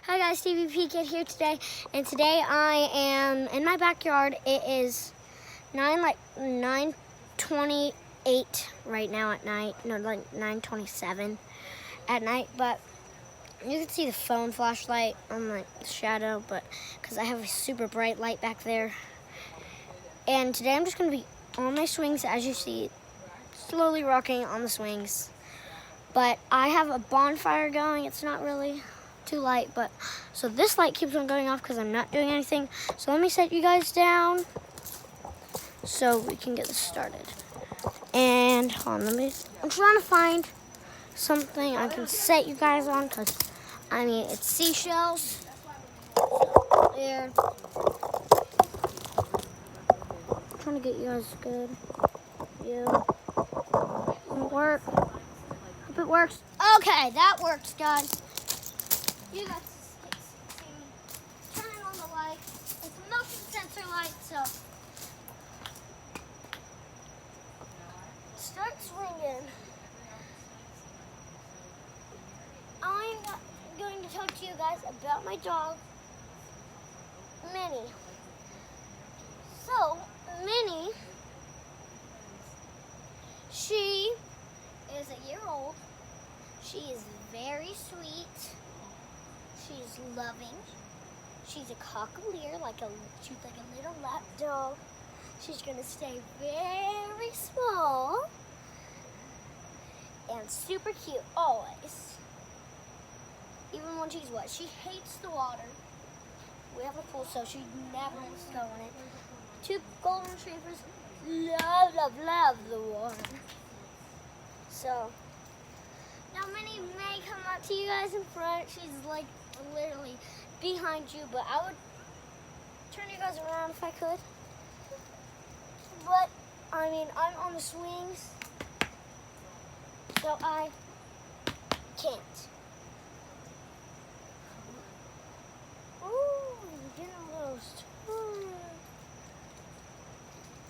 Hi guys, TVP Kid here today, and today I am in my backyard. It is 9:28 right now at night. No, like 9:27 at night. But you can see the phone flashlight on the shadow, but because I have a super bright light back there. And today I'm just gonna be on my swings, as you see, slowly rocking on the swings. But I have a bonfire going. It's not really too light, but so this light keeps on going off because I'm not doing anything. So let me set you guys down so we can get this started. And hold on, I'm trying to find something I can set you guys on, because I mean it's seashells there. I'm trying to get you guys good. Yeah. Won't work. Hope it works. Okay, that works, guys. You guys see me turning on the light. It's a motion sensor light, so start swinging. I'm going to talk to you guys about my dog, Minnie. So, Minnie, she is a year old. She is very sweet. She's loving. She's a cockalier, she's like a little lap dog. She's gonna stay very small and super cute always. Even when she's wet. She hates the water. We have a pool, so she never wants to go in it. Two golden retrievers love the water. So now Minnie may come up to you guys in front. She's like literally behind you, but I would turn you guys around if I could. But I mean, I'm on the swings, so I can't. Ooh, getting roast.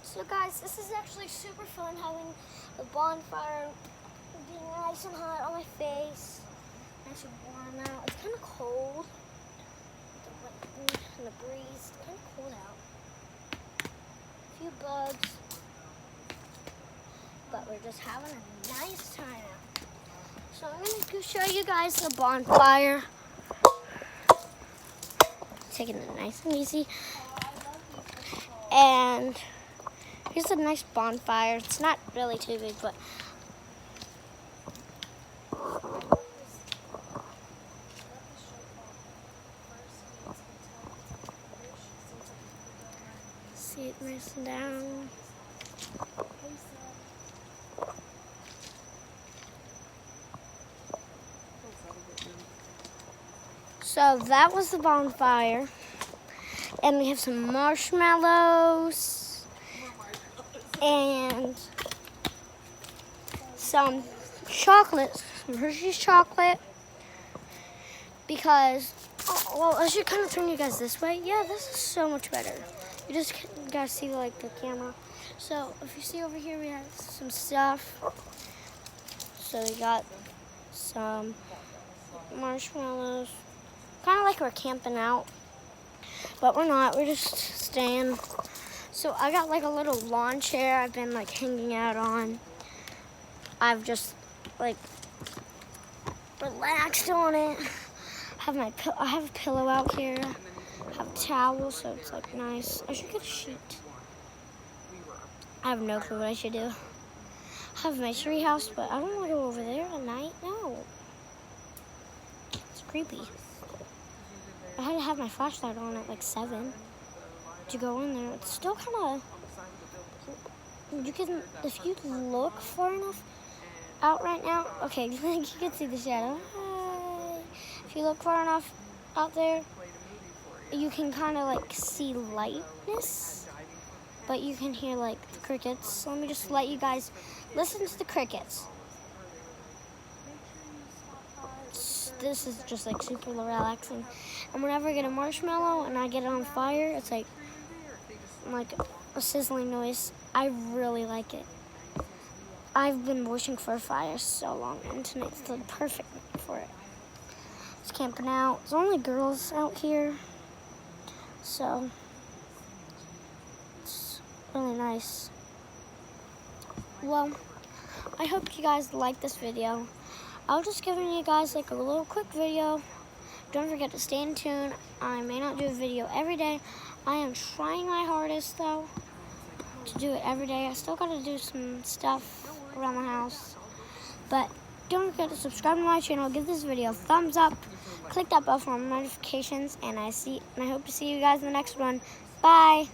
So guys, this is actually super fun, having a bonfire, being nice and hot on my face. Nice and warm out. It's kind of cold. The wind and the breeze. It's kind of cold out. A few bugs. But we're just having a nice time out. So I'm going to go show you guys the bonfire. Taking it nice and easy. And here's a nice bonfire. It's not really too big, but see it nice and down. So that was the bonfire. And we have some marshmallows and some chocolate, some Hershey's chocolate. Because, well, I should kind of turn you guys this way. Yeah, this is so much better. You just guys see like the camera. So if you see over here, we have some stuff. So we got some marshmallows. Kind of like we're camping out, but we're not. We're just staying. So I got like a little lawn chair I've been like hanging out on. I've just like relaxed on it. I have a pillow out here. I have a towel, so it's like nice. I should get a sheet. I have no clue what I should do. I have my tree house, but I don't want to go over there at night. No. It's creepy. I had to have my flashlight on at like 7 to go in there. It's still kind of, you can, if you look far enough out right now, okay, you can see the shadow. Hi. If you look far enough out there, you can kind of like see lightness, but you can hear like the crickets. So let me just let you guys listen to the crickets. This is just like super relaxing. And whenever I get a marshmallow and I get it on fire, it's like a sizzling noise. I really like it. I've been wishing for a fire so long, and tonight's the perfect night for it. It's camping out. There's only girls out here, so it's really nice. Well, I hope you guys like this video. I was just giving you guys like a little quick video. Don't forget to stay in tune. I may not do a video every day. I am trying my hardest though to do it every day. I still gotta do some stuff around the house. But don't forget to subscribe to my channel, give this video a thumbs up, click that bell for more notifications, and I hope to see you guys in the next one. Bye.